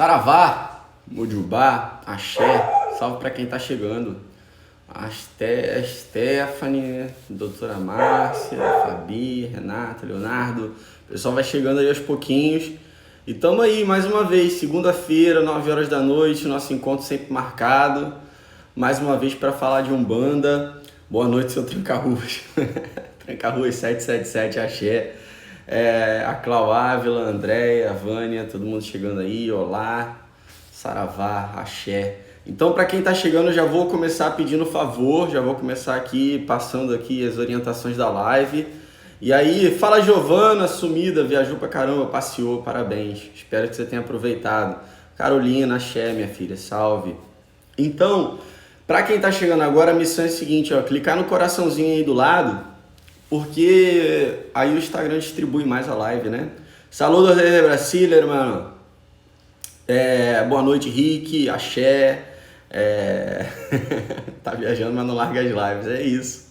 Saravá, Mojubá, Axé, salve para quem tá chegando. A Stephanie, doutora Márcia, Fabi, Renata, Leonardo. O pessoal vai chegando aí aos pouquinhos. E tamo aí mais uma vez, segunda-feira, 9 horas da noite, nosso encontro sempre marcado. Mais uma vez para falar de Umbanda. Boa noite, seu Tranca-Ruas. Tranca-Ruas 777, Axé. A Clau Ávila, a Andréia, a Vânia, todo mundo chegando aí. Olá, Saravá, Axé. Então, para quem está chegando, eu já vou começar pedindo favor, já vou começar aqui, passando aqui as orientações da live. E aí, fala Giovana, sumida, viajou pra caramba, passeou, parabéns. Espero que você tenha aproveitado. Carolina, Axé, minha filha, salve. Então, para quem está chegando agora, a missão é a seguinte, ó, clicar no coraçãozinho aí do lado, porque aí o Instagram distribui mais a live, né? Saludos desde Brasília, irmão. Boa noite, Rick, Axé. Tá viajando, mas não larga as lives, é isso.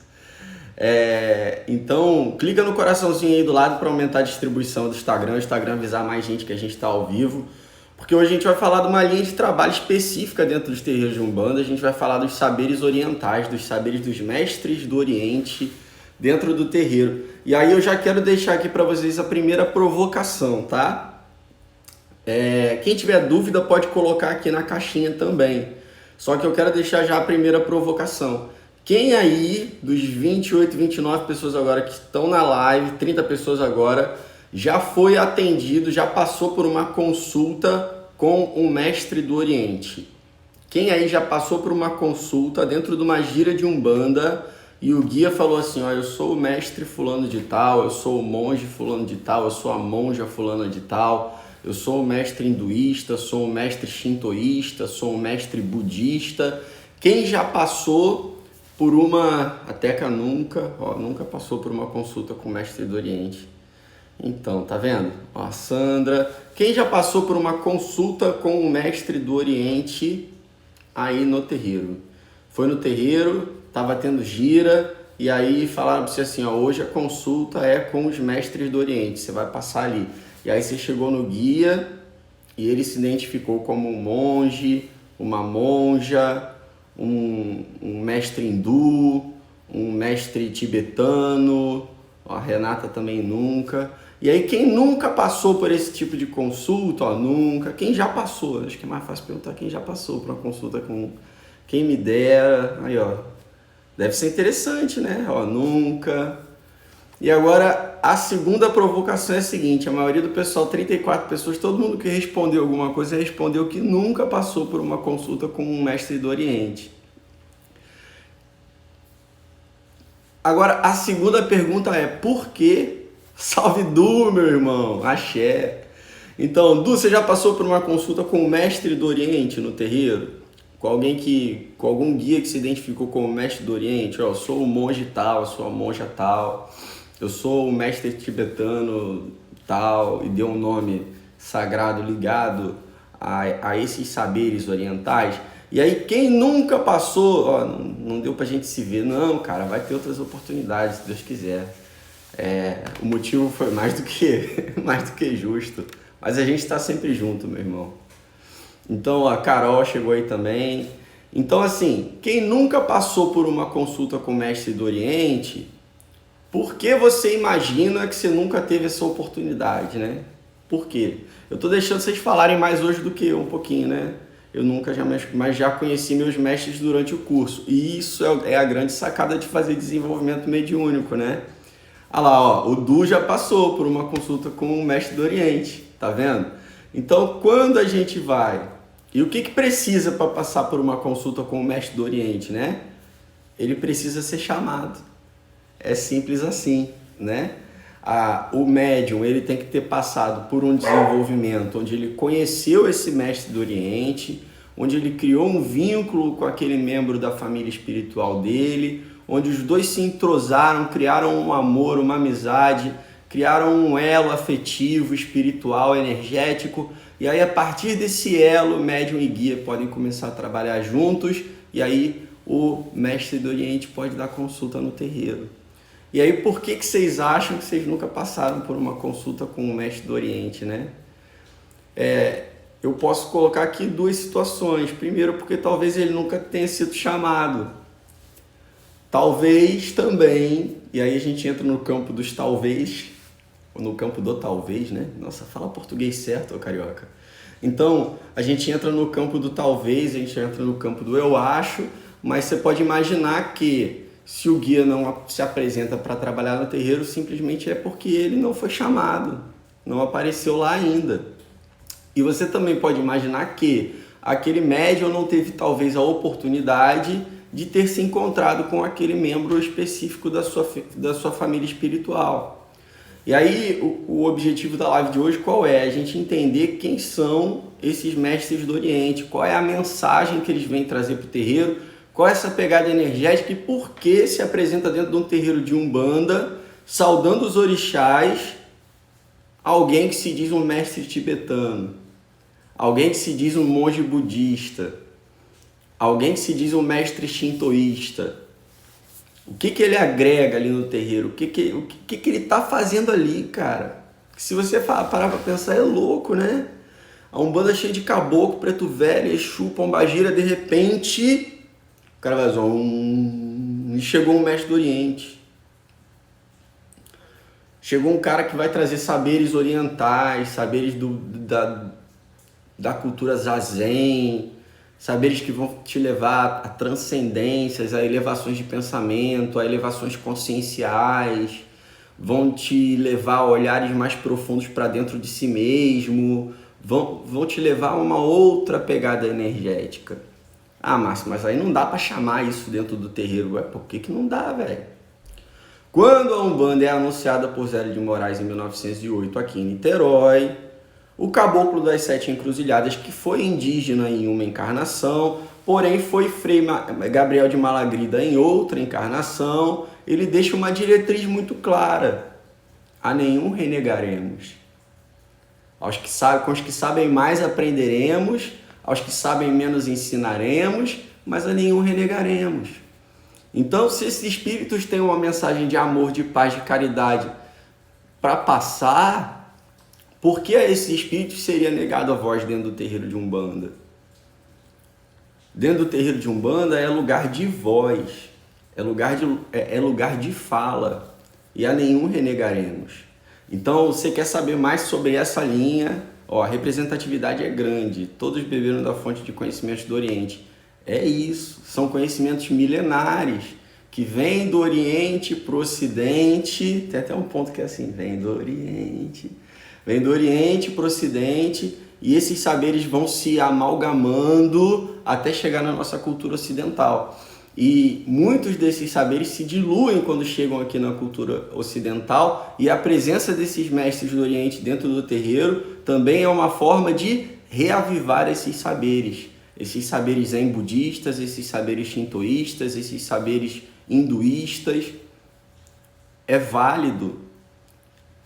Então, clica no coraçãozinho aí do lado para aumentar a distribuição do Instagram, o Instagram avisar mais gente que a gente está ao vivo. Porque hoje a gente vai falar de uma linha de trabalho específica dentro dos terreiros de Umbanda. A gente vai falar dos saberes orientais, dos saberes dos mestres do Oriente dentro do terreiro. E aí eu já quero deixar aqui para vocês a primeira provocação, tá? Quem tiver dúvida pode colocar aqui na caixinha também. Só que eu quero deixar já a primeira provocação. Quem aí, dos 28, 29 pessoas agora que estão na live, 30 pessoas agora, já foi atendido, já passou por uma consulta com um mestre do Oriente? Quem aí já passou por uma consulta dentro de uma gira de Umbanda e o guia falou assim, ó, eu sou o mestre fulano de tal, eu sou o monge fulano de tal, eu sou a monja fulana de tal, eu sou o mestre hinduísta, sou o mestre shintoísta, sou o mestre budista. Quem já passou por uma... A Teca nunca passou por uma consulta com o mestre do Oriente. Então, tá vendo? Ó, a Sandra. Quem já passou por uma consulta com o mestre do Oriente aí no terreiro? Foi no terreiro, tava tendo gira, e aí falaram pra você assim, ó, hoje a consulta é com os mestres do Oriente, você vai passar ali. E aí você chegou no guia e ele se identificou como um monge, uma monja, um mestre hindu, um mestre tibetano, a Renata também nunca. E aí quem nunca passou por esse tipo de consulta, ó, nunca, quem já passou, acho que é mais fácil perguntar quem já passou por uma consulta com quem me dera, aí ó, deve ser interessante, né, ó, nunca. E agora a segunda provocação é a seguinte, a maioria do pessoal, 34 pessoas, todo mundo que respondeu alguma coisa respondeu que nunca passou por uma consulta com um mestre do Oriente. Agora a segunda pergunta é, por quê? Salve Du, meu irmão, Axé. Então, Du, você já passou por uma consulta com o mestre do Oriente no terreiro? Com algum guia que se identificou como mestre do Oriente? Ó, eu sou o monge tal, eu sou a monja tal, eu sou o mestre tibetano tal, e deu um nome sagrado ligado a esses saberes orientais. E aí quem nunca passou, ó, não deu pra gente se ver, não, cara, vai ter outras oportunidades, se Deus quiser. O motivo foi mais do que justo, mas a gente tá sempre junto, meu irmão. Então a Carol chegou aí também. Então assim, quem nunca passou por uma consulta com o mestre do Oriente, por que você imagina que você nunca teve essa oportunidade, né? Por quê? Eu tô deixando vocês falarem mais hoje do que eu um pouquinho, né? Eu nunca mas já conheci meus mestres durante o curso. E isso é a grande sacada de fazer desenvolvimento mediúnico, né? Olha lá, ó, o Du já passou por uma consulta com o mestre do Oriente, tá vendo? Então, quando a gente vai... E o que precisa para passar por uma consulta com o mestre do Oriente, né? Ele precisa ser chamado. É simples assim, né? O médium, ele tem que ter passado por um desenvolvimento onde ele conheceu esse mestre do Oriente, onde ele criou um vínculo com aquele membro da família espiritual dele, onde os dois se entrosaram, criaram um amor, uma amizade, criaram um elo afetivo, espiritual, energético, e aí a partir desse elo, médium e guia podem começar a trabalhar juntos, e aí o mestre do Oriente pode dar consulta no terreiro. E aí por que vocês acham que vocês nunca passaram por uma consulta com o mestre do Oriente, né? eu posso colocar aqui duas situações. Primeiro, porque talvez ele nunca tenha sido chamado. Talvez também, e aí a gente entra no campo dos talvez, ou no campo do talvez, né? Nossa, fala português certo, ô carioca. Então, a gente entra no campo do talvez, a gente entra no campo do eu acho, mas você pode imaginar que se o guia não se apresenta para trabalhar no terreiro, simplesmente é porque ele não foi chamado, não apareceu lá ainda. E você também pode imaginar que aquele médium não teve talvez a oportunidade de ter se encontrado com aquele membro específico da sua família espiritual. E aí o objetivo da live de hoje qual é? A gente entender quem são esses mestres do Oriente, qual é a mensagem que eles vêm trazer para o terreiro, qual é essa pegada energética e por que se apresenta dentro de um terreiro de Umbanda, saudando os orixás, alguém que se diz um mestre tibetano, alguém que se diz um monge budista, alguém que se diz um mestre shintoísta. O que ele agrega ali no terreiro? O que ele está fazendo ali, cara? Se você parar para pensar, é louco, né? A Umbanda cheia de caboclo, preto velho, Exu, pombagira, de repente o cara vai e chegou um mestre do Oriente. Chegou um cara que vai trazer saberes orientais, saberes da cultura zazen, saberes que vão te levar a transcendências, a elevações de pensamento, a elevações conscienciais, vão te levar a olhares mais profundos para dentro de si mesmo, vão te levar a uma outra pegada energética. Ah, Márcio, mas aí não dá para chamar isso dentro do terreiro. Ué, por que não dá, velho? Quando a Umbanda é anunciada por Zélio de Moraes em 1908 aqui em Niterói, o Caboclo das Sete Encruzilhadas, que foi indígena em uma encarnação, porém foi Frei Gabriel de Malagrida em outra encarnação, ele deixa uma diretriz muito clara: a nenhum renegaremos. Com os que sabem mais aprenderemos, aos que sabem menos ensinaremos, mas a nenhum renegaremos. Então, se esses espíritos têm uma mensagem de amor, de paz, de caridade para passar, por que a esses espíritos seria negado a voz dentro do terreiro de Umbanda? Dentro do terreiro de Umbanda é lugar de voz, é lugar de fala, e a nenhum renegaremos. Então, você quer saber mais sobre essa linha? A representatividade é grande, todos beberam da fonte de conhecimentos do Oriente. É isso, são conhecimentos milenares, que vêm do Oriente para o Ocidente, tem até um ponto que é assim, vem do Oriente para o Ocidente, e esses saberes vão se amalgamando até chegar na nossa cultura ocidental. E muitos desses saberes se diluem quando chegam aqui na cultura ocidental, e a presença desses mestres do Oriente dentro do terreiro também é uma forma de reavivar esses saberes zen budistas, esses saberes shintoístas, esses saberes hinduístas. É válido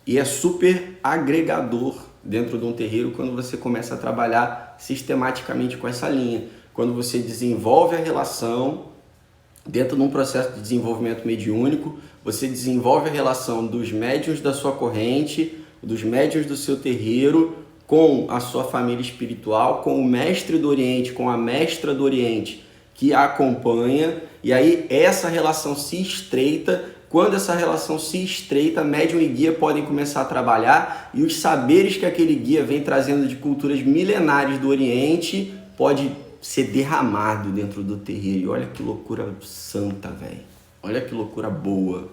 e é super agregador dentro de um terreiro quando você começa a trabalhar sistematicamente com essa linha, quando você desenvolve a relação. Dentro de um processo de desenvolvimento mediúnico, você desenvolve a relação dos médiuns da sua corrente, dos médiuns do seu terreiro, com a sua família espiritual, com o mestre do Oriente, com a mestra do Oriente que a acompanha, e aí essa relação se estreita. Quando essa relação se estreita, médium e guia podem começar a trabalhar, e os saberes que aquele guia vem trazendo de culturas milenares do Oriente pode ser derramado dentro do terreiro. E olha que loucura santa, velho. Olha que loucura boa.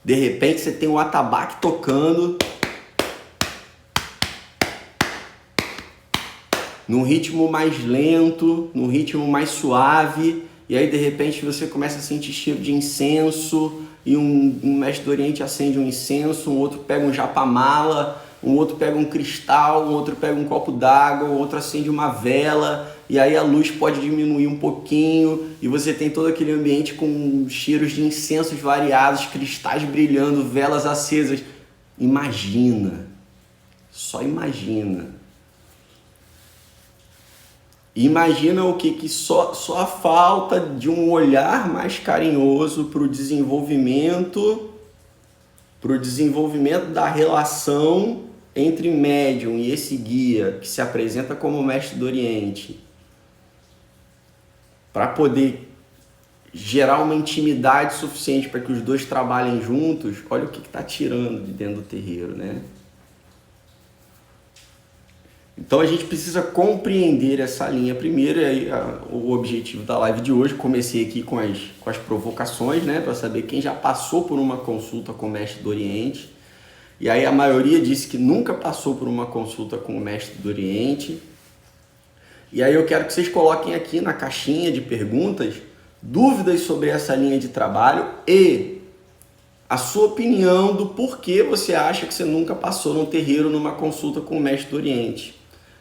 De repente você tem um atabaque tocando num ritmo mais lento, num ritmo mais suave, e aí de repente você começa a sentir cheiro de incenso, e um mestre do Oriente acende um incenso, um outro pega um japamala, um outro pega um cristal, um outro pega um copo d'água, um outro acende uma vela, e aí a luz pode diminuir um pouquinho, e você tem todo aquele ambiente com cheiros de incensos variados, cristais brilhando, velas acesas. Imagina, só imagina. Imagina o que só a falta de um olhar mais carinhoso para o desenvolvimento da relação entre médium e esse guia que se apresenta como mestre do Oriente, para poder gerar uma intimidade suficiente para que os dois trabalhem juntos, olha o que está tirando de dentro do terreiro, né? Então a gente precisa compreender essa linha primeiro, e aí o objetivo da live de hoje, comecei aqui com as provocações, né, para saber quem já passou por uma consulta com o mestre do Oriente. E aí a maioria disse que nunca passou por uma consulta com o mestre do Oriente. E aí eu quero que vocês coloquem aqui na caixinha de perguntas dúvidas sobre essa linha de trabalho e a sua opinião do porquê você acha que você nunca passou num terreiro numa consulta com o mestre do Oriente.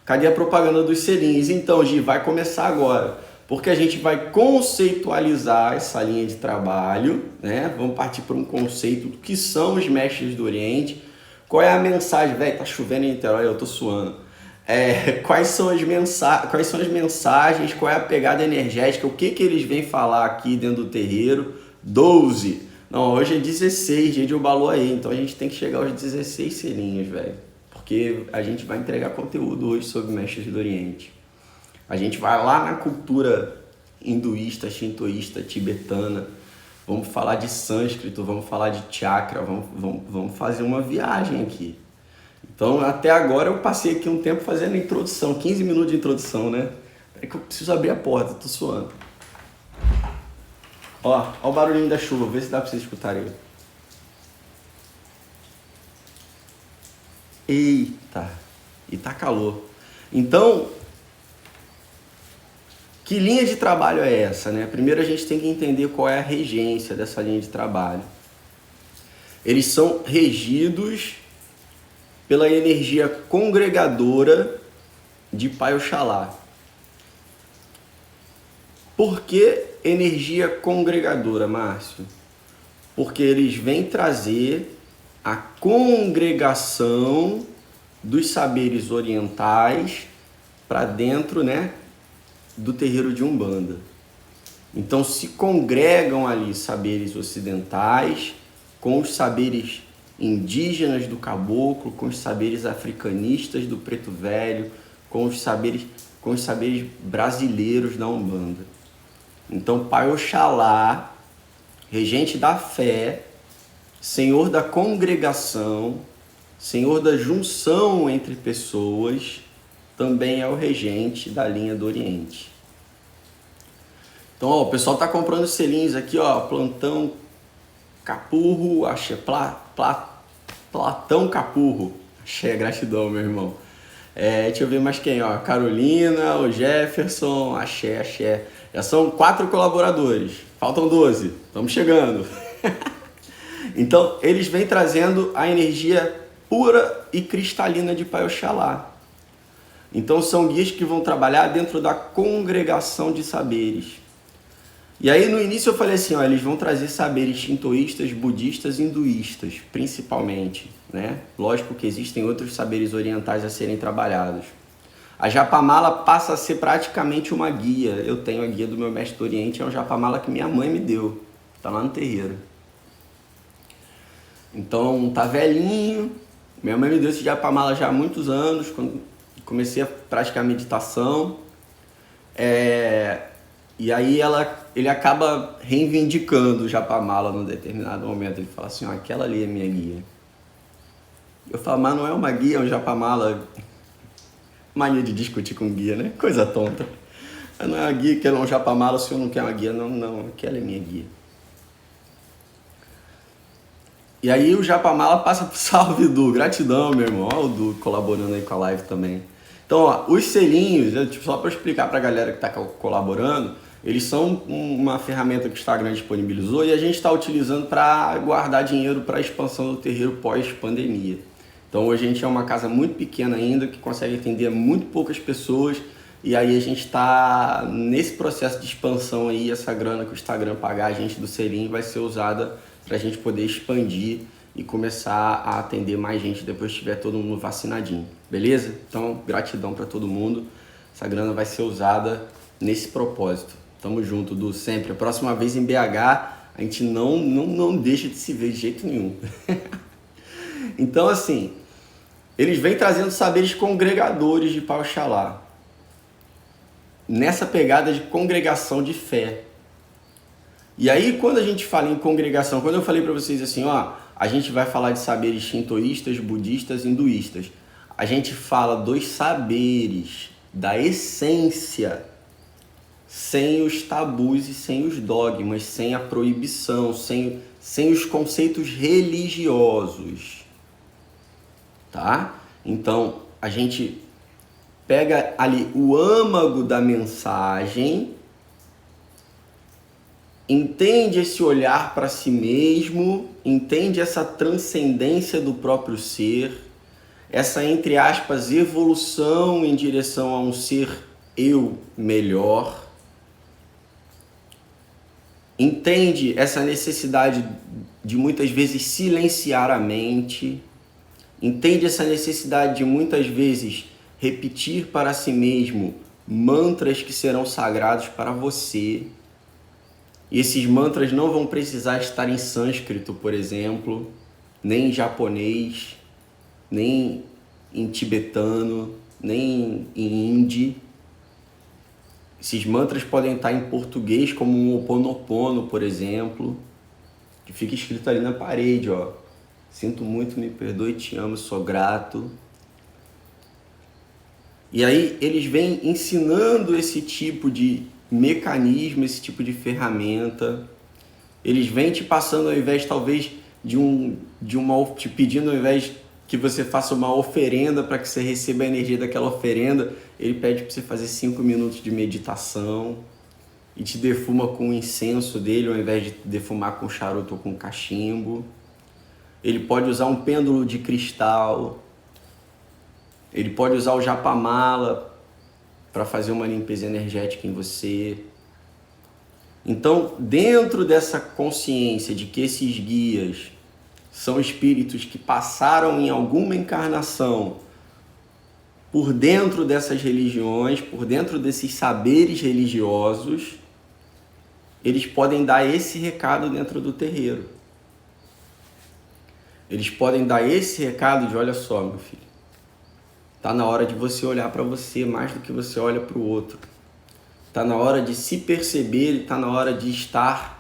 Cadê a propaganda dos selinhos? Então, Gi, vai começar agora, porque a gente vai conceitualizar essa linha de trabalho, né? Vamos partir para um conceito do que são os mestres do Oriente, qual é a mensagem, velho, tá chovendo em Niterói, eu tô suando. Quais são as mensagens, qual é a pegada energética, o que eles vêm falar aqui dentro do terreiro. 12. Não, hoje é 16, dia de Obaloaê, então a gente tem que chegar aos 16 selinhos, velho. Porque a gente vai entregar conteúdo hoje sobre mestres do Oriente. A gente vai lá na cultura hinduísta, shintoísta, tibetana, vamos falar de sânscrito, vamos falar de chakra, vamos fazer uma viagem aqui. Então, até agora eu passei aqui um tempo fazendo a introdução, 15 minutos de introdução, né? É que eu preciso abrir a porta, tô suando. Ó o barulhinho da chuva, vê se dá pra vocês escutarem. Eita, e tá calor. Então, que linha de trabalho é essa, né? Primeiro a gente tem que entender qual é a regência dessa linha de trabalho. Eles são regidos pela energia congregadora de Pai Oxalá. Por que energia congregadora, Márcio? Porque eles vêm trazer a congregação dos saberes orientais para dentro, né, do terreiro de Umbanda. Então se congregam ali saberes ocidentais com os saberes indígenas do caboclo, com os saberes africanistas do preto velho, com os saberes brasileiros da Umbanda. Então Pai Oxalá, regente da fé, Senhor da congregação, Senhor da junção entre pessoas, também é o regente da linha do Oriente. Então, ó, o pessoal tá comprando selinhos aqui, ó, Plantão Capurro, axé, Platão Capurro, axé, gratidão, meu irmão. Deixa eu ver mais quem, ó, Carolina, o Jefferson, axé. Já são 4 colaboradores, faltam 12, estamos chegando. Então, eles vêm trazendo a energia pura e cristalina de Pai Oxalá. Então, são guias que vão trabalhar dentro da congregação de saberes. E aí, no início, eu falei assim, ó, eles vão trazer saberes shintoístas, budistas e hinduístas, principalmente, né? Lógico que existem outros saberes orientais a serem trabalhados. A Japamala passa a ser praticamente uma guia. Eu tenho a guia do meu mestre do Oriente, é um Japamala que minha mãe me deu. Tá lá no terreiro. Então, tá velhinho. Minha mãe me deu esse Japamala já há muitos anos, quando comecei a praticar meditação. E aí ele acaba reivindicando o Japamala num determinado momento. Ele fala assim, ó, aquela ali é minha guia. Eu falo, mas não é uma guia, é um Japamala. Mania de discutir com guia, né? Coisa tonta. Não é uma guia, que é um Japamala, o senhor não quer uma guia. Não, aquela é minha guia. E aí o Japamala passa pro salve Du. Gratidão, meu irmão. Olha o Du colaborando aí com a live também. Então, ó, os selinhos, só para explicar para a galera que está colaborando, eles são uma ferramenta que o Instagram disponibilizou e a gente está utilizando para guardar dinheiro para a expansão do terreiro pós-pandemia. Então, hoje a gente é uma casa muito pequena ainda, que consegue atender muito poucas pessoas, e aí a gente está nesse processo de expansão aí, essa grana que o Instagram pagar a gente do selinho vai ser usada para a gente poder expandir e começar a atender mais gente depois que estiver todo mundo vacinadinho, beleza? Então, gratidão para todo mundo. Essa grana vai ser usada nesse propósito. Tamo junto, Du, sempre. A próxima vez em BH, a gente não deixa de se ver de jeito nenhum. Então, assim, Eles vêm trazendo saberes congregadores de Pai Oxalá, nessa pegada de congregação de fé. E aí, quando a gente fala em congregação, quando eu falei para vocês assim, ó, a gente vai falar de saberes shintoístas, budistas, hinduístas, a gente fala dos saberes, da essência, sem os tabus e sem os dogmas, sem a proibição, sem os conceitos religiosos, tá? Então, a gente pega ali o âmago da mensagem, entende esse olhar para si mesmo, entende essa transcendência do próprio ser, essa, entre aspas, evolução em direção a um ser eu melhor, entende essa necessidade de muitas vezes silenciar a mente, entende essa necessidade de muitas vezes repetir para si mesmo mantras que serão sagrados para você. E esses mantras não vão precisar estar em sânscrito, por exemplo, nem em japonês, nem em tibetano, nem em hindi. Esses mantras podem estar em português, como um Ho Oponopono, por exemplo, que fica escrito ali na parede, ó. Sinto muito, me perdoe, te amo, sou grato. E aí eles vêm ensinando esse tipo de mecanismo, esse tipo de ferramenta. Eles vêm te passando, ao invés talvez te pedindo, ao invés que você faça uma oferenda para que você receba a energia daquela oferenda, ele pede para você fazer 5 minutos de meditação e te defuma com o incenso dele, ao invés de defumar com charuto ou com cachimbo. Ele pode usar um pêndulo de cristal, ele pode usar o japamala para fazer uma limpeza energética em você. Então, dentro dessa consciência de que esses guias são espíritos que passaram em alguma encarnação por dentro dessas religiões, por dentro desses saberes religiosos, eles podem dar esse recado dentro do terreiro. Eles podem dar esse recado de, olha só, meu filho, tá na hora de você olhar para você mais do que você olha para o outro. Tá na hora de se perceber e tá na hora de estar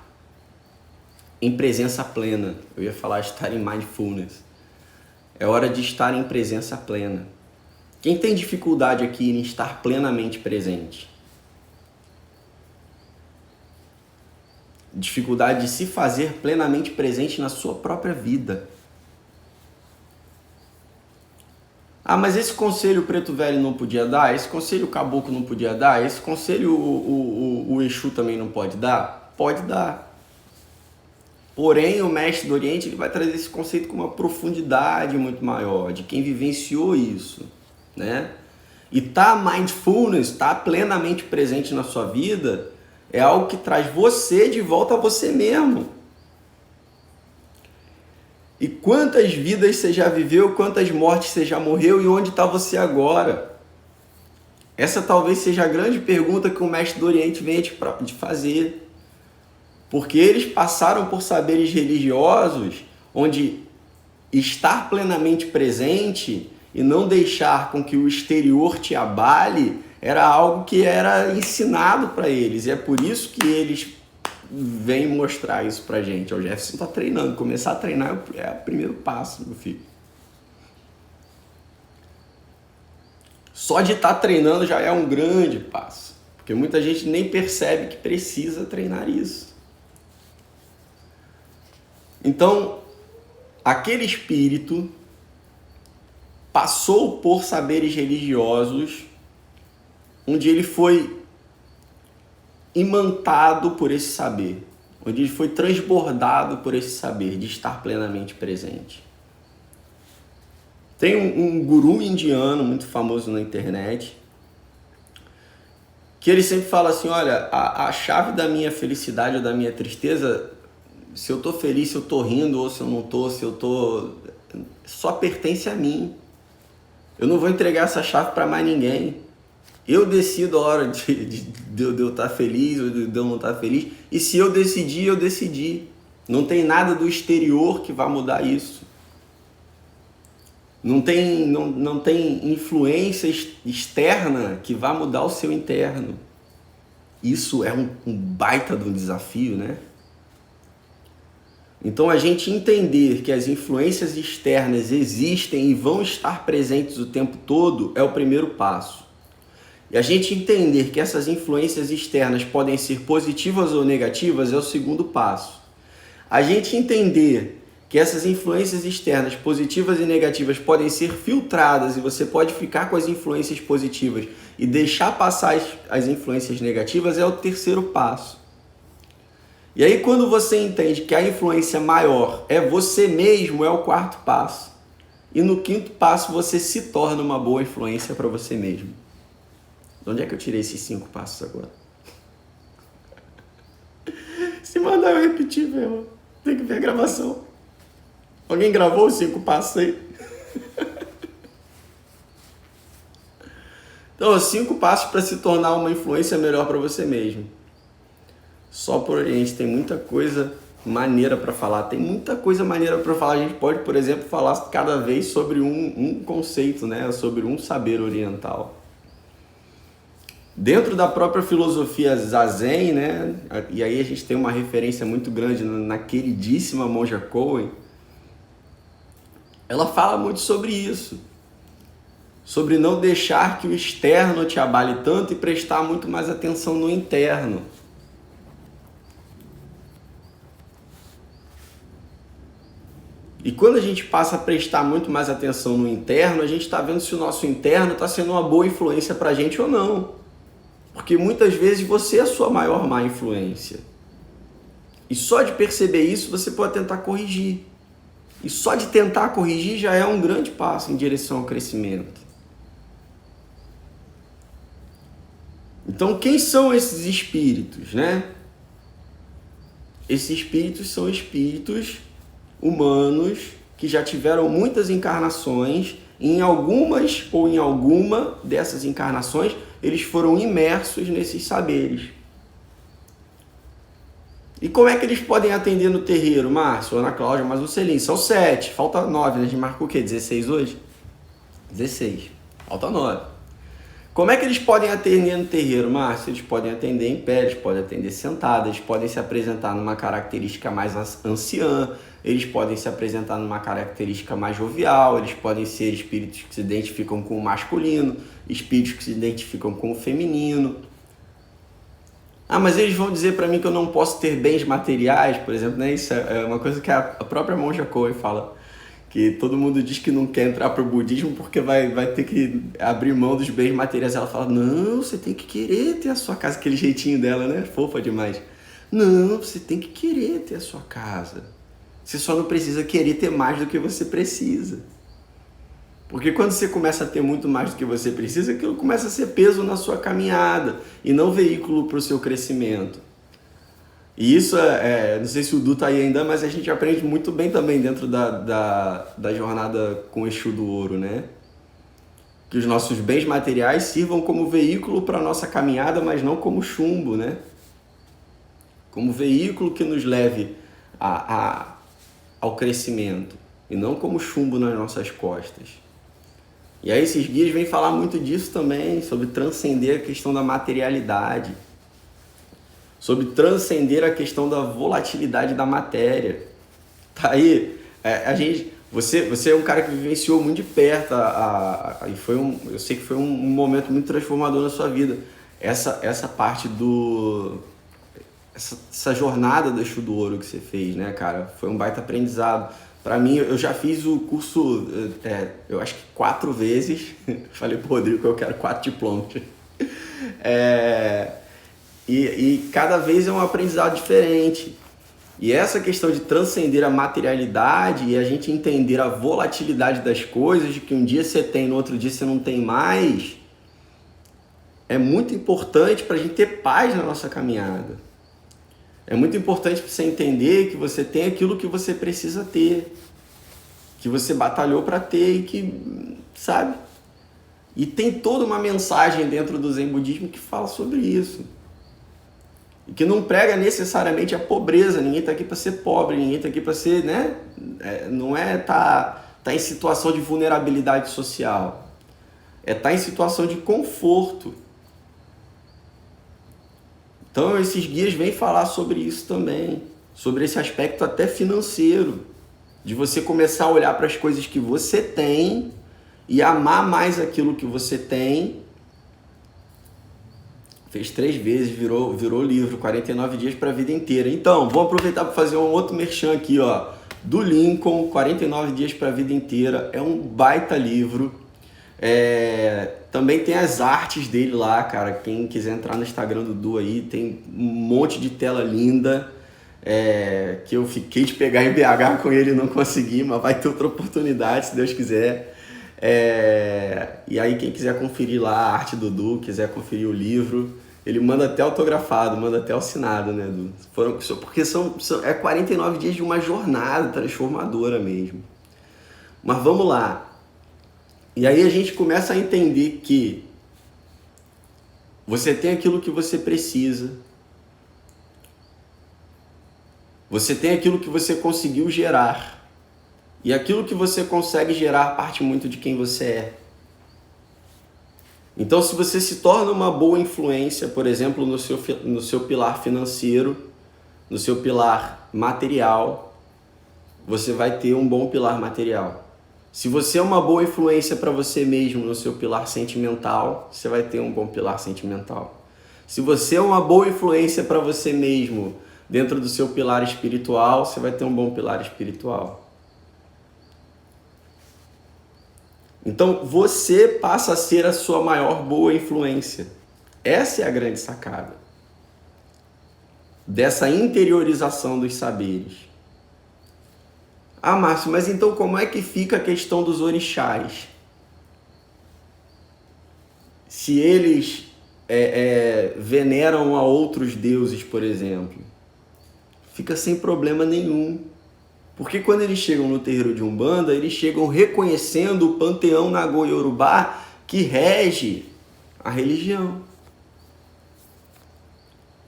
em presença plena. Eu ia falar estar em mindfulness. É hora de estar em presença plena. Quem tem dificuldade aqui em estar plenamente presente? Dificuldade de se fazer plenamente presente na sua própria vida. Ah, mas esse conselho o Preto Velho não podia dar? Esse conselho o Caboclo não podia dar? Esse conselho o Exu também não pode dar? Pode dar. Porém, o Mestre do Oriente ele vai trazer esse conceito com uma profundidade muito maior, de quem vivenciou isso, né? E mindfulness, plenamente presente na sua vida, é algo que traz você de volta a você mesmo. E quantas vidas você já viveu, quantas mortes você já morreu e onde está você agora? Essa talvez seja a grande pergunta que o Mestre do Oriente vem te fazer. Porque eles passaram por saberes religiosos onde estar plenamente presente e não deixar com que o exterior te abale era algo que era ensinado para eles. E é por isso que eles vêm mostrar isso pra gente. O Jefferson está treinando. Começar a treinar é o primeiro passo, meu filho. Só de estar treinando já é um grande passo. Porque muita gente nem percebe que precisa treinar isso. Então, aquele espírito passou por saberes religiosos, onde ele foi imantado por esse saber, onde ele foi transbordado por esse saber de estar plenamente presente. Tem um guru indiano muito famoso na internet, que ele sempre fala assim, olha, a chave da minha felicidade ou da minha tristeza, se eu tô feliz, se eu tô rindo ou se eu não tô, só pertence a mim. Eu não vou entregar essa chave para mais ninguém. Eu decido a hora de eu estar feliz ou de eu não estar feliz. E se eu decidir, eu decidi. Não tem nada do exterior que vai mudar isso. não tem influência externa que vá mudar o seu interno. Isso é um baita de um desafio, né? Então a gente entender que as influências externas existem e vão estar presentes o tempo todo é o primeiro passo. E a gente entender que essas influências externas podem ser positivas ou negativas é o segundo passo. A gente entender que essas influências externas, positivas e negativas, podem ser filtradas e você pode ficar com as influências positivas e deixar passar as influências negativas é o terceiro passo. E aí quando você entende que a influência maior é você mesmo, é o quarto passo. E no quinto passo você se torna uma boa influência para você mesmo. De onde é que eu tirei esses 5 passos agora? Se mandar eu repetir, meu irmão. Tem que ver a gravação. Alguém gravou os 5 passos aí? Então, os 5 passos para se tornar uma influência melhor para você mesmo. Só por a gente tem muita coisa maneira para falar. Tem muita coisa maneira para falar. A gente pode, por exemplo, falar cada vez sobre um conceito, né? Sobre um saber oriental. Dentro da própria filosofia Zazen, né? E aí a gente tem uma referência muito grande na queridíssima Monja Coen. Ela fala muito sobre isso. Sobre não deixar que o externo te abale tanto e prestar muito mais atenção no interno. E quando a gente passa a prestar muito mais atenção no interno, a gente está vendo se o nosso interno está sendo uma boa influência para a gente ou não. Porque muitas vezes você é a sua maior má influência. E só de perceber isso você pode tentar corrigir. E só de tentar corrigir já é um grande passo em direção ao crescimento. Então, quem são esses espíritos, né? Esses espíritos são espíritos humanos que já tiveram muitas encarnações. Em algumas ou em alguma dessas encarnações, eles foram imersos nesses saberes. E como é que eles podem atender no terreiro, Márcio, Ana Cláudia, mas o Celim? São 7, falta 9, né? A gente marcou o quê? 16 hoje? 16, falta 9. Como é que eles podem atender no terreiro, Márcio? Eles podem atender em pé, eles podem atender sentados, eles podem se apresentar numa característica mais anciã, eles podem se apresentar numa característica mais jovial, eles podem ser espíritos que se identificam com o masculino, espíritos que se identificam com o feminino. Ah, mas eles vão dizer para mim que eu não posso ter bens materiais, por exemplo, né? Isso é uma coisa que a própria Monja Coen fala, que todo mundo diz que não quer entrar para o budismo porque vai ter que abrir mão dos bens materiais. Ela fala, não, você tem que querer ter a sua casa, aquele jeitinho dela, né? Fofa demais. Não, você tem que querer ter a sua casa. Você só não precisa querer ter mais do que você precisa. Porque quando você começa a ter muito mais do que você precisa, aquilo começa a ser peso na sua caminhada e não veículo para o seu crescimento. E isso, não sei se o Du tá aí ainda, mas a gente aprende muito bem também dentro da jornada com o Exu do Ouro, né? Que os nossos bens materiais sirvam como veículo para a nossa caminhada, mas não como chumbo, né? Como veículo que nos leve ao crescimento e não como chumbo nas nossas costas. E aí esses guias vêm falar muito disso também, sobre transcender a questão da materialidade, sobre transcender a questão da volatilidade da matéria. Tá aí, você é um cara que vivenciou muito de perto, e eu sei que foi um momento muito transformador na sua vida. Essa parte essa jornada do Exu do Ouro que você fez, né, cara? Foi um baita aprendizado. Pra mim, eu já fiz o curso, eu acho que 4 vezes. Falei pro Rodrigo que eu quero 4 diplomas. E cada vez é um aprendizado diferente. E essa questão de transcender a materialidade e a gente entender a volatilidade das coisas, de que um dia você tem, no outro dia você não tem mais, é muito importante pra gente ter paz na nossa caminhada. É muito importante para você entender que você tem aquilo que você precisa ter, que você batalhou para ter e que, sabe? E tem toda uma mensagem dentro do Zen Budismo que fala sobre isso. E que não prega necessariamente a pobreza. Ninguém está aqui para ser pobre, ninguém está aqui para ser, né? Não é tá está em situação de vulnerabilidade social. É estar em situação de conforto. Então esses guias vêm falar sobre isso também, sobre esse aspecto até financeiro, de você começar a olhar para as coisas que você tem e amar mais aquilo que você tem. Fez 3 vezes, virou livro, 49 dias para a vida inteira. Então, vou aproveitar para fazer um outro merchan aqui, ó, do Lincoln, 49 dias para a vida inteira. É um baita livro. Também tem as artes dele lá, cara. Quem quiser entrar no Instagram do Du aí, tem um monte de tela linda. Que eu fiquei de pegar em BH com ele e não consegui, mas vai ter outra oportunidade, se Deus quiser. E aí quem quiser conferir lá a arte do Du, quiser conferir o livro, ele manda até autografado, manda até assinado, né, Du? Porque são 49 dias de uma jornada transformadora mesmo. Mas vamos lá. E aí a gente começa a entender que você tem aquilo que você precisa, você tem aquilo que você conseguiu gerar, e aquilo que você consegue gerar parte muito de quem você é. Então, se você se torna uma boa influência, por exemplo, no seu pilar financeiro, no seu pilar material, você vai ter um bom pilar material. Se você é uma boa influência para você mesmo no seu pilar sentimental, você vai ter um bom pilar sentimental. Se você é uma boa influência para você mesmo dentro do seu pilar espiritual, você vai ter um bom pilar espiritual. Então, você passa a ser a sua maior boa influência. Essa é a grande sacada dessa interiorização dos saberes. Ah, Márcio, mas então como é que fica a questão dos orixás? Se eles veneram a outros deuses, por exemplo, fica sem problema nenhum. Porque quando eles chegam no terreiro de Umbanda, eles chegam reconhecendo o panteão Nagô-Yorubá que rege a religião.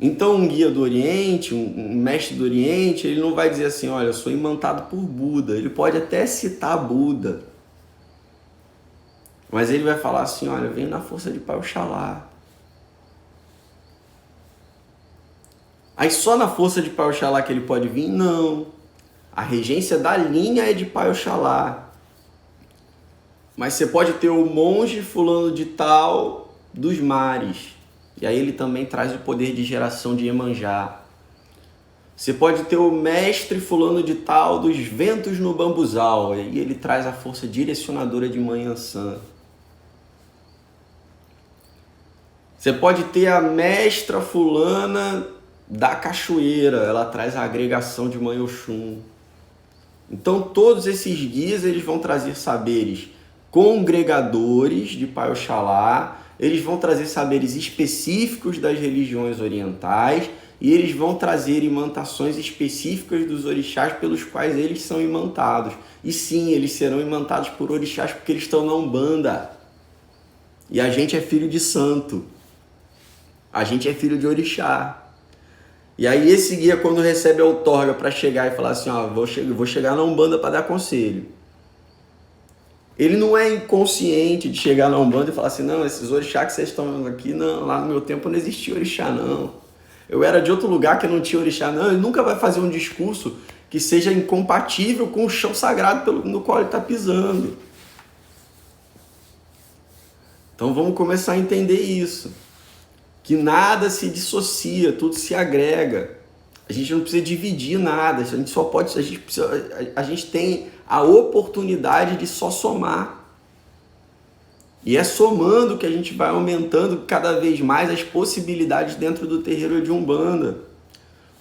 Então um guia do Oriente, um mestre do Oriente, ele não vai dizer assim, olha, eu sou imantado por Buda. Ele pode até citar Buda. Mas ele vai falar assim, olha, vem na força de Pai Oxalá. Aí só na força de Pai Oxalá que ele pode vir? Não. A regência da linha é de Pai Oxalá. Mas você pode ter o monge fulano de tal dos mares. E aí ele também traz o poder de geração de Iemanjá. Você pode ter o mestre fulano de tal dos ventos no bambuzal. E aí ele traz a força direcionadora de Manhã-San. Você pode ter a mestra fulana da cachoeira. Ela traz a agregação de Mãe Oxum. Então todos esses guias eles vão trazer saberes congregadores de Pai Oxalá, eles vão trazer saberes específicos das religiões orientais e eles vão trazer imantações específicas dos orixás pelos quais eles são imantados. E sim, eles serão imantados por orixás porque eles estão na Umbanda. E a gente é filho de santo. A gente é filho de orixá. E aí esse guia, quando recebe a outorga para chegar e falar assim, ó, vou chegar na Umbanda para dar conselho. Ele não é inconsciente de chegar na Umbanda e falar assim, não, esses orixá que vocês estão vendo aqui, não, lá no meu tempo não existia orixá, não. Eu era de outro lugar que não tinha orixá, não. Ele nunca vai fazer um discurso que seja incompatível com o chão sagrado no qual ele está pisando. Então vamos começar a entender isso. Que nada se dissocia, tudo se agrega. A gente não precisa dividir nada, a gente só pode, a gente tem a oportunidade de só somar. E é somando que a gente vai aumentando cada vez mais as possibilidades dentro do terreiro de Umbanda.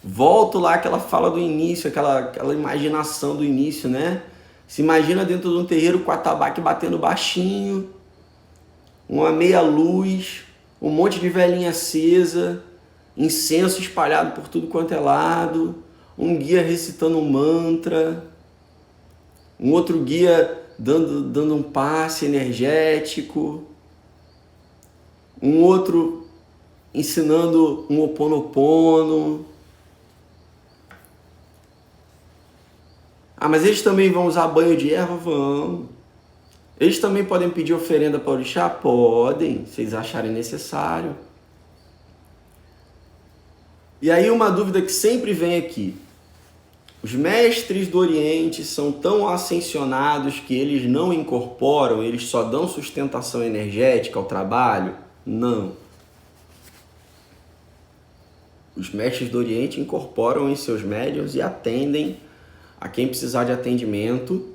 Volto lá àquela fala do início, aquela imaginação do início, né? Se imagina dentro de um terreiro com atabaque batendo baixinho, uma meia luz, um monte de velinha acesa, incenso espalhado por tudo quanto é lado, um guia recitando um mantra, um outro guia dando um passe energético, um outro ensinando um Ho'oponopono. Ah, mas eles também vão usar banho de erva? Vão. Eles também podem pedir oferenda para o orixá? Podem, se eles acharem necessário. E aí uma dúvida que sempre vem aqui. Os mestres do Oriente são tão ascensionados que eles não incorporam, eles só dão sustentação energética ao trabalho? Não. Os mestres do Oriente incorporam em seus médiuns e atendem a quem precisar de atendimento,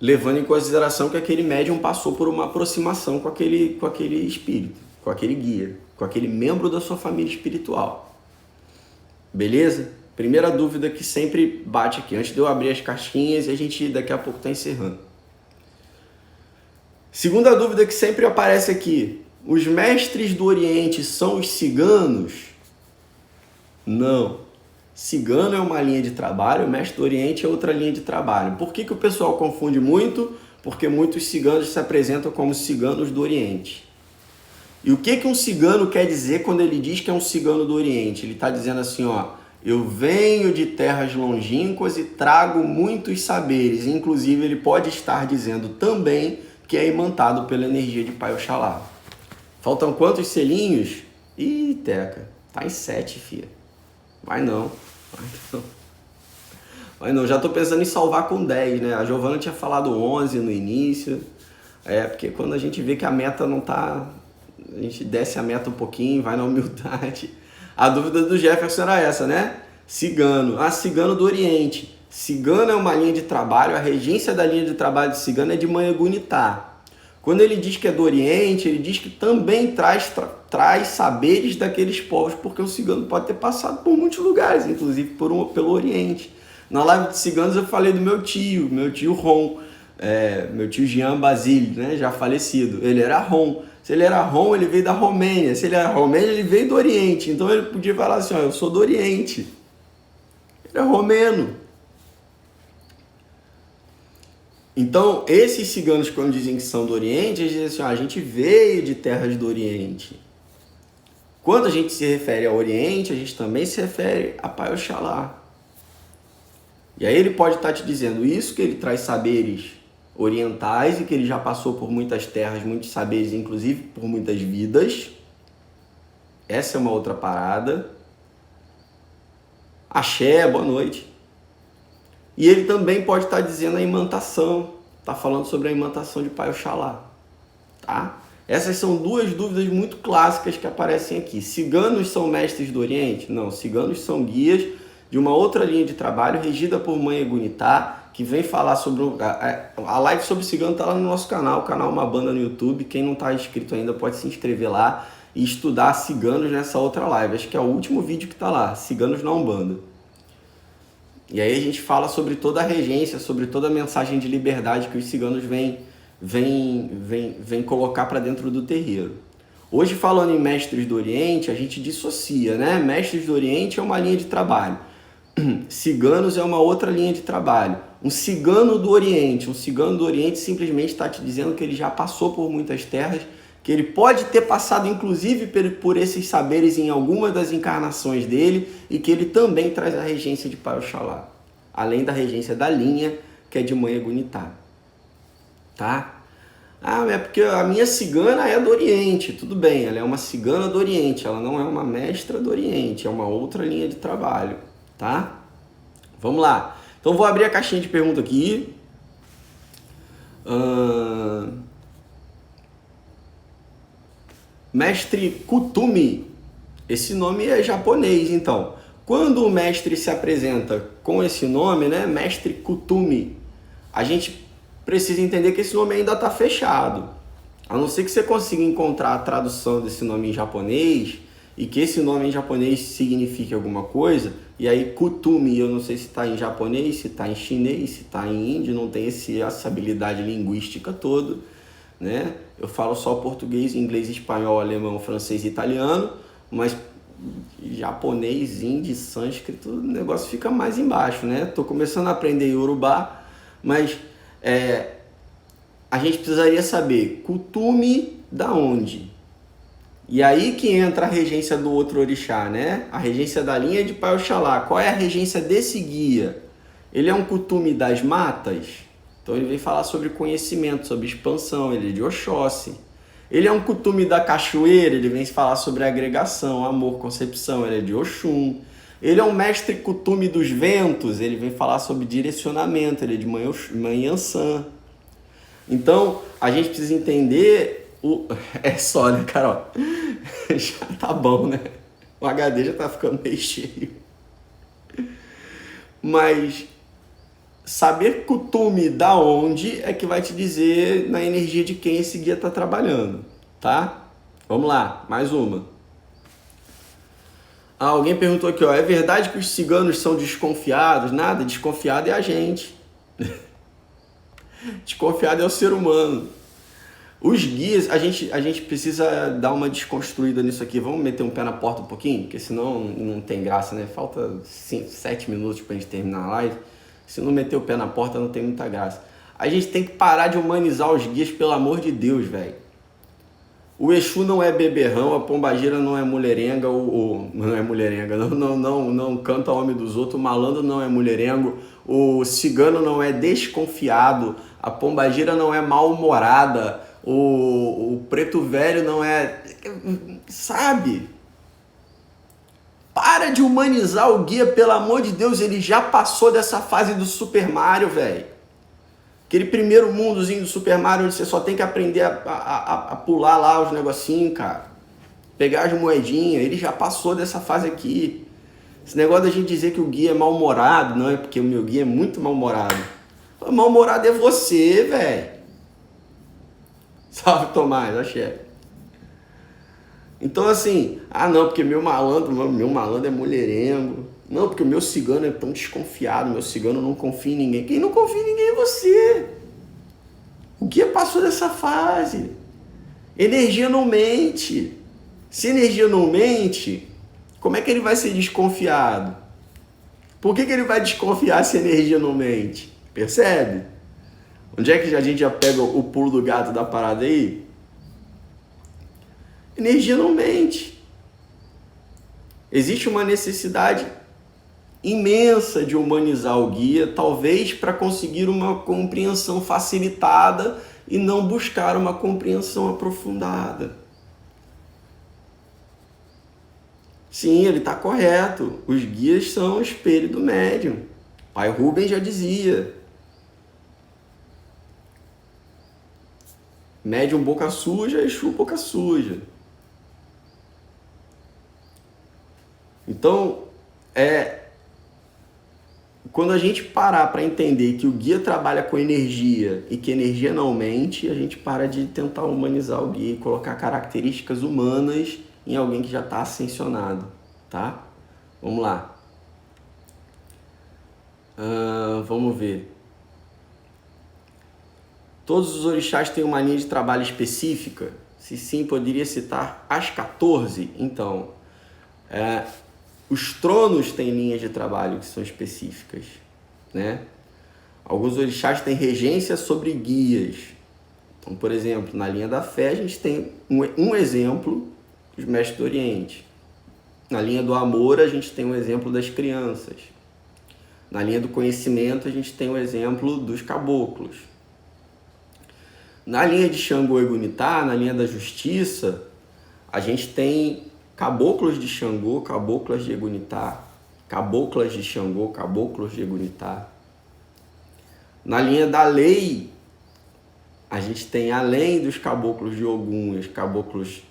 levando em consideração que aquele médium passou por uma aproximação com aquele espírito, com aquele guia, com aquele membro da sua família espiritual. Beleza? Primeira dúvida que sempre bate aqui, antes de eu abrir as caixinhas e a gente daqui a pouco está encerrando. Segunda dúvida que sempre aparece aqui, os mestres do Oriente são os ciganos? Não. Cigano é uma linha de trabalho, o mestre do Oriente é outra linha de trabalho. Por que o pessoal confunde muito? Porque muitos ciganos se apresentam como ciganos do Oriente. E o que um cigano quer dizer quando ele diz que é um cigano do Oriente? Ele está dizendo assim, ó, eu venho de terras longínquas e trago muitos saberes. Inclusive, ele pode estar dizendo também que é imantado pela energia de Pai Oxalá. Faltam quantos selinhos? Ih, Teca, tá em 7, filha. Vai não. Já tô pensando em salvar com 10, né? A Giovana tinha falado 11 no início. Porque quando a gente vê que a meta não tá... A gente desce a meta um pouquinho, vai na humildade. A dúvida do Jefferson era essa, né? Cigano. Ah, cigano do Oriente. Cigano é uma linha de trabalho, a regência da linha de trabalho de cigano é de Manhagunitá. Quando ele diz que é do Oriente, ele diz que também traz saberes daqueles povos, porque o cigano pode ter passado por muitos lugares, inclusive pelo Oriente. Na live de ciganos eu falei do meu tio Ron, meu tio Jean Basile, né, já falecido. Ele era Ron. Se ele era Ron, ele veio da Romênia. Se ele era Romênia, ele veio do Oriente. Então ele podia falar assim, ó, eu sou do Oriente. Ele é romeno. Então, esses ciganos, quando dizem que são do Oriente, eles dizem assim, ó, a gente veio de terras do Oriente. Quando a gente se refere ao Oriente, a gente também se refere a Pai Oxalá. E aí ele pode estar te dizendo isso, que ele traz saberes orientais e que ele já passou por muitas terras, muitos saberes, inclusive por muitas vidas. Essa é uma outra parada. Axé, boa noite. E ele também pode estar dizendo a imantação, está falando sobre a imantação de Pai Oxalá, tá? Essas são duas dúvidas muito clássicas que aparecem aqui. Ciganos são mestres do Oriente? Não, ciganos são guias de uma outra linha de trabalho regida por Manhagunitá, que vem falar sobre... A live sobre cigano está lá no nosso canal, o canal Uma Banda no YouTube. Quem não está inscrito ainda pode se inscrever lá e estudar ciganos nessa outra live. Acho que é o último vídeo que está lá, Ciganos na Umbanda. E aí a gente fala sobre toda a regência, sobre toda a mensagem de liberdade que os ciganos vêm colocar para dentro do terreiro. Hoje, falando em mestres do Oriente, a gente dissocia, né? Mestres do Oriente é uma linha de trabalho. Ciganos é uma outra linha de trabalho. Um cigano do Oriente simplesmente está te dizendo que ele já passou por muitas terras, que ele pode ter passado inclusive por esses saberes em alguma das encarnações dele e que ele também traz a regência de Pai Oxalá, além da regência da linha, que é de Manhagunitá. Tá? Ah, é porque a minha cigana é do Oriente. Tudo bem, ela é uma cigana do Oriente, ela não é uma mestra do Oriente, é uma outra linha de trabalho. Tá? Vamos lá. Então vou abrir a caixinha de pergunta aqui. Mestre Kutumi. Esse nome é japonês, então. Quando o mestre se apresenta com esse nome, né, Mestre Kutumi, a gente precisa entender que esse nome ainda está fechado. A não ser que você consiga encontrar a tradução desse nome em japonês e que esse nome em japonês signifique alguma coisa, e aí Kutumi, eu não sei se está em japonês, se está em chinês, se está em hindi, não tem essa habilidade linguística toda, né? Eu falo só português, inglês, espanhol, alemão, francês e italiano, mas japonês, hindi, sânscrito, o negócio fica mais embaixo, né? Tô começando a aprender Yorubá, mas a gente precisaria saber Kutumi da onde? E aí que entra a regência do outro orixá, né? A regência da linha de Pai Oxalá. Qual é a regência desse guia? Ele é um cutume das matas, então ele vem falar sobre conhecimento, sobre expansão, ele é de Oxóssi. Ele é um cutume da cachoeira, ele vem falar sobre agregação, amor, concepção, ele é de Oxum. Ele é um mestre cutume dos ventos, ele vem falar sobre direcionamento, ele é de Manhãçã. Então, a gente precisa entender É só, né, Carol? Já tá bom, né? O HD já tá ficando meio cheio. Mas saber cutume da onde é que vai te dizer na energia de quem esse guia tá trabalhando, tá? Vamos lá, mais uma. Alguém perguntou aqui, ó, é verdade que os ciganos são desconfiados? Nada, desconfiado é a gente. Desconfiado é o ser humano. Os guias, a gente precisa dar uma desconstruída nisso aqui. Vamos meter um pé na porta um pouquinho? Porque senão não tem graça, né? Falta 7 minutos pra gente terminar a live. Se não meter o pé na porta, não tem muita graça. A gente tem que parar de humanizar os guias, pelo amor de Deus, velho. O Exu não é beberrão, a pombagira não é mulherenga, não é mulherenga, não canta homem dos outros, o malandro não é mulherengo, o cigano não é desconfiado, a pombagira não é mal-humorada, o preto velho não é... Sabe? Para de humanizar o guia, pelo amor de Deus, ele já passou dessa fase do Super Mario, velho. Aquele primeiro mundozinho do Super Mario, onde você só tem que aprender a pular lá os negocinhos, cara. Pegar as moedinhas, ele já passou dessa fase aqui. Esse negócio da gente dizer que o guia é mal-humorado, não é porque o meu guia é muito mal-humorado. Mal-humorado é você, velho. Salve, Tomás, axé. Então assim, não, porque meu malandro é mulherengo. Não, porque o meu cigano é tão desconfiado, meu cigano não confia em ninguém. Quem não confia em ninguém é você. O guia passou dessa fase. Energia não mente. Se energia não mente, como é que ele vai ser desconfiado? Por que ele vai desconfiar se a energia não mente? Percebe? Onde é que a gente já pega o pulo do gato da parada aí? Energia não mente. Existe uma necessidade imensa de humanizar o guia, talvez para conseguir uma compreensão facilitada e não buscar uma compreensão aprofundada. Sim, ele está correto. Os guias são o espelho do médium. Pai Rubens já dizia. Médium boca suja, Exu boca suja. Então, quando a gente parar para entender que o guia trabalha com energia e que energia não mente, a gente para de tentar humanizar o guia e colocar características humanas em alguém que já está ascensionado, tá? Vamos lá. Vamos ver. Todos os orixás têm uma linha de trabalho específica? Se sim, poderia citar as 14? Então, os tronos têm linhas de trabalho que são específicas, né? Alguns orixás têm regência sobre guias. Então, por exemplo, na linha da fé, a gente tem um exemplo dos mestres do Oriente. Na linha do amor, a gente tem um exemplo das crianças. Na linha do conhecimento, a gente tem o exemplo dos caboclos. Na linha de Xangô e Gunitá, na linha da justiça, a gente tem caboclos de Xangô, caboclas de Egunitá, caboclas de Xangô, caboclos de Egunitá. Na linha da lei, a gente tem, além dos caboclos de Ogum, os caboclos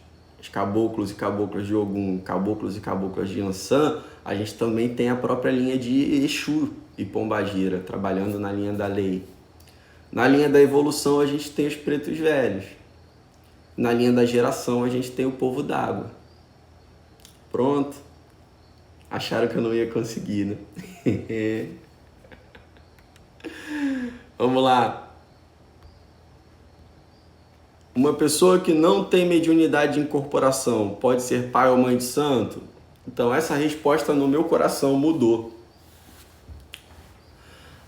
e caboclas de Ogum, caboclos e caboclas de Ançã, a gente também tem a própria linha de Exu e Pombagira, trabalhando na linha da lei. Na linha da evolução, a gente tem os pretos velhos. Na linha da geração, a gente tem o povo d'água. Pronto. Acharam que eu não ia conseguir, né? Vamos lá. Uma pessoa que não tem mediunidade de incorporação pode ser pai ou mãe de santo? Então, essa resposta no meu coração mudou.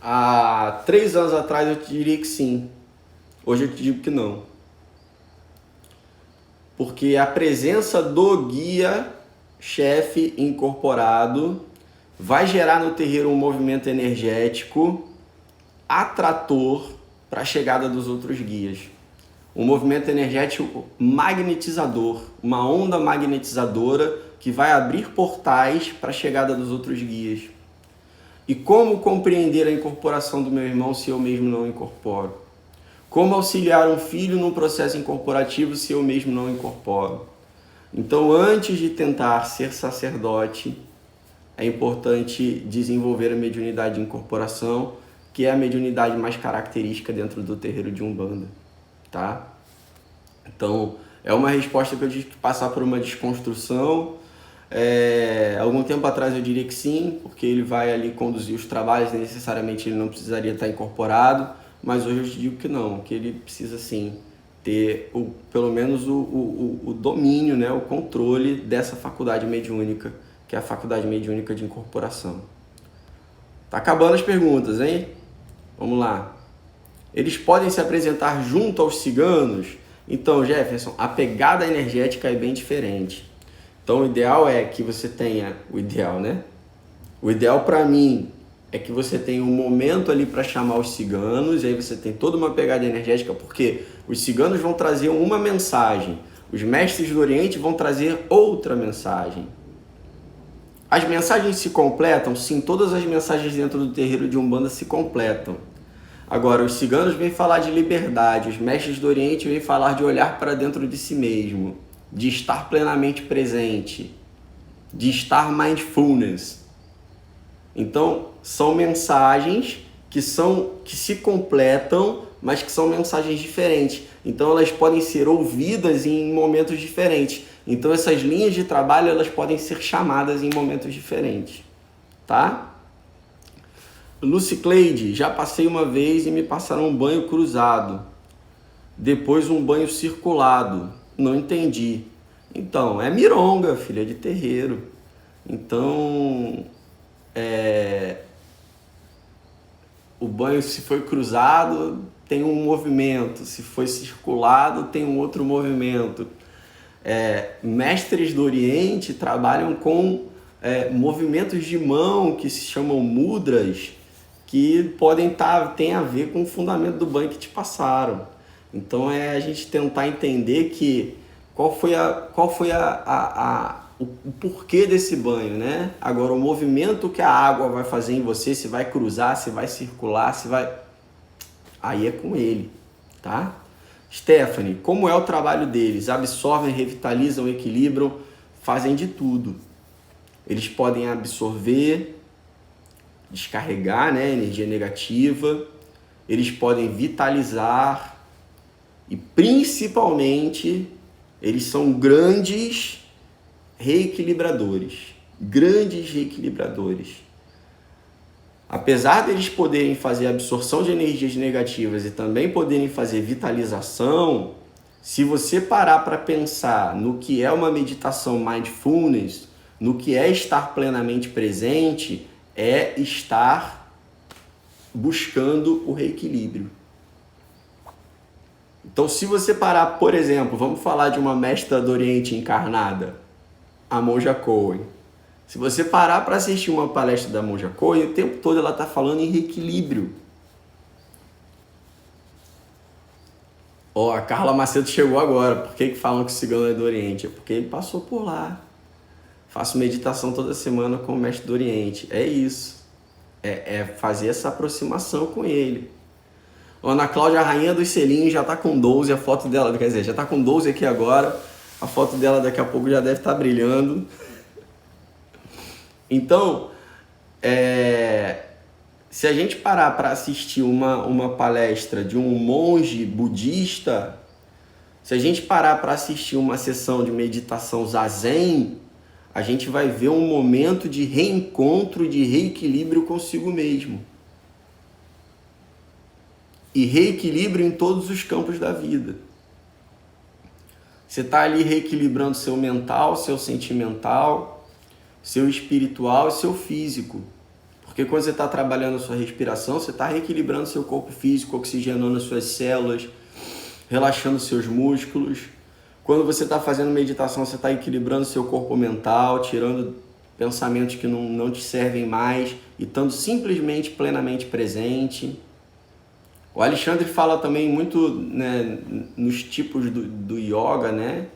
Há 3 anos atrás eu te diria que sim. Hoje eu te digo que não. Porque a presença do guia chefe incorporado vai gerar no terreiro um movimento energético atrator para a chegada dos outros guias. Um movimento energético magnetizador, uma onda magnetizadora que vai abrir portais para a chegada dos outros guias. E como compreender a incorporação do meu irmão se eu mesmo não incorporo? Como auxiliar um filho num processo incorporativo se eu mesmo não incorporo? Então, antes de tentar ser sacerdote, é importante desenvolver a mediunidade de incorporação, que é a mediunidade mais característica dentro do terreiro de Umbanda, tá? Então, é uma resposta que eu tive que passar por uma desconstrução. Algum tempo atrás eu diria que sim, porque ele vai ali conduzir os trabalhos, necessariamente ele não precisaria estar incorporado, mas hoje eu digo que não, que ele precisa sim ter pelo menos o domínio, né, o controle dessa faculdade mediúnica, que é a faculdade mediúnica de incorporação. Tá acabando as perguntas, hein? Vamos lá. Eles podem se apresentar junto aos ciganos? Então, Jefferson, a pegada energética é bem diferente. Então, o ideal é que você tenha... O ideal, né? O ideal para mim é que você tenha um momento ali para chamar os ciganos, e aí você tem toda uma pegada energética, porque os ciganos vão trazer uma mensagem, os mestres do Oriente vão trazer outra mensagem. As mensagens se completam? Sim, todas as mensagens dentro do terreiro de Umbanda se completam. Agora, os ciganos vêm falar de liberdade, os mestres do Oriente vêm falar de olhar para dentro de si mesmo, de estar plenamente presente, de estar mindfulness. Então, são mensagens que se completam, mas que são mensagens diferentes. Então, elas podem ser ouvidas em momentos diferentes. Então, essas linhas de trabalho, elas podem ser chamadas em momentos diferentes, tá? Lucy Cleide, já passei uma vez e me passaram um banho cruzado, depois um banho circulado. Não entendi. Então, é mironga, filha de terreiro. Então, o banho, se foi cruzado, tem um movimento. Se foi circulado, tem um outro movimento. Mestres do Oriente trabalham com movimentos de mão que se chamam mudras, que tem a ver com o fundamento do banho que te passaram. Então, a gente tentar entender que qual foi o porquê desse banho, né? Agora, o movimento que a água vai fazer em você, se vai cruzar, se vai circular, aí é com ele, tá? Stephanie, como é o trabalho deles? Absorvem, revitalizam, equilibram, fazem de tudo. Eles podem absorver, descarregar, né, energia negativa, eles podem vitalizar e, principalmente, eles são grandes reequilibradores. Apesar deles poderem fazer absorção de energias negativas e também poderem fazer vitalização, se você parar para pensar no que é uma meditação mindfulness, no que é estar plenamente presente, é estar buscando o reequilíbrio. Então, se você parar, por exemplo, vamos falar de uma mestra do Oriente encarnada, a Monja Coen. Se você parar para assistir uma palestra da Monja Coen, o tempo todo ela está falando em reequilíbrio. A Carla Macedo chegou agora. Por que falam que o cigano é do Oriente? É porque ele passou por lá. Faço meditação toda semana com o mestre do Oriente. É isso. É fazer essa aproximação com ele. Ana Cláudia, a rainha dos selinhos, já está com 12, a foto dela, quer dizer, já está com 12 aqui agora, a foto dela daqui a pouco já deve estar brilhando. Então, se a gente parar para assistir uma palestra de um monge budista, se a gente parar para assistir uma sessão de meditação zazen, a gente vai ver um momento de reencontro, de reequilíbrio consigo mesmo. E reequilíbrio em todos os campos da vida. Você está ali reequilibrando seu mental, seu sentimental, seu espiritual e seu físico. Porque quando você está trabalhando a sua respiração, você está reequilibrando seu corpo físico, oxigenando as suas células, relaxando seus músculos. Quando você está fazendo meditação, você está equilibrando seu corpo mental, tirando pensamentos que não te servem mais e estando simplesmente plenamente presente. O Alexandre fala também muito, né, nos tipos do yoga, né?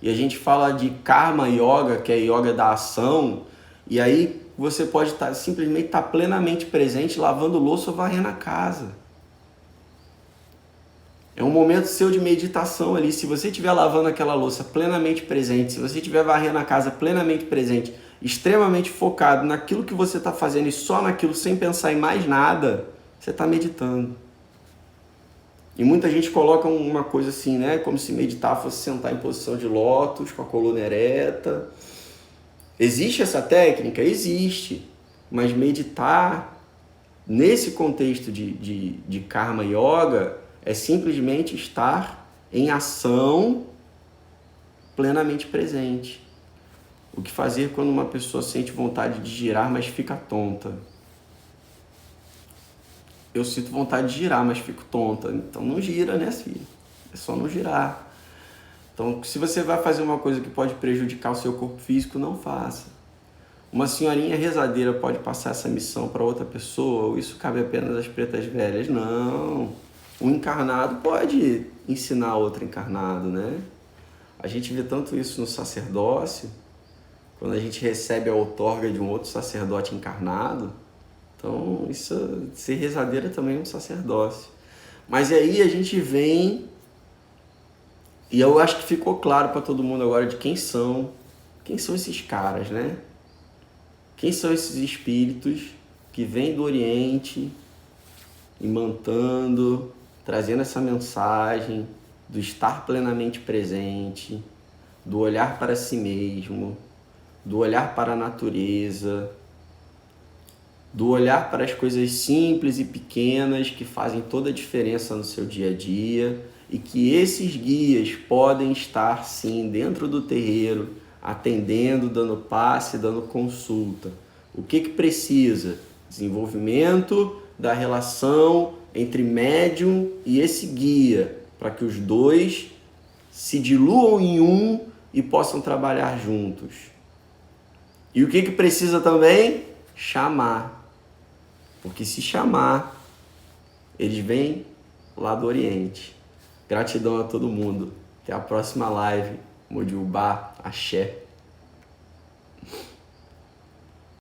E a gente fala de karma yoga, que é yoga da ação, e aí você pode simplesmente estar plenamente presente lavando louça ou varrendo a casa. É um momento seu de meditação ali. Se você estiver lavando aquela louça plenamente presente, se você estiver varrendo a casa plenamente presente, extremamente focado naquilo que você está fazendo e só naquilo, sem pensar em mais nada, você está meditando. E muita gente coloca uma coisa assim, né? Como se meditar fosse sentar em posição de lótus, com a coluna ereta. Existe essa técnica? Existe. Mas meditar nesse contexto de karma yoga é simplesmente estar em ação plenamente presente. O que fazer quando uma pessoa sente vontade de girar, mas fica tonta? Eu sinto vontade de girar, mas fico tonta. Então não gira, né, filho? É só não girar. Então, se você vai fazer uma coisa que pode prejudicar o seu corpo físico, não faça. Uma senhorinha rezadeira pode passar essa missão para outra pessoa, ou isso cabe apenas às pretas velhas? Não. Um encarnado pode ensinar outro encarnado, né? A gente vê tanto isso no sacerdócio, quando a gente recebe a outorga de um outro sacerdote encarnado. Então, isso, ser rezadeira também é um sacerdócio. Mas aí a gente vem, e eu acho que ficou claro para todo mundo agora de quem são esses caras, né? Quem são esses espíritos que vêm do Oriente, imantando, trazendo essa mensagem do estar plenamente presente, do olhar para si mesmo, do olhar para a natureza, do olhar para as coisas simples e pequenas que fazem toda a diferença no seu dia a dia, e que esses guias podem estar sim dentro do terreiro, atendendo, dando passe, dando consulta. O que precisa? Desenvolvimento da relação entre médium e esse guia, para que os dois se diluam em um e possam trabalhar juntos. E o que precisa também? Chamar. Porque se chamar, eles vêm lá do Oriente. Gratidão a todo mundo. Até a próxima live. Modiubá, axé.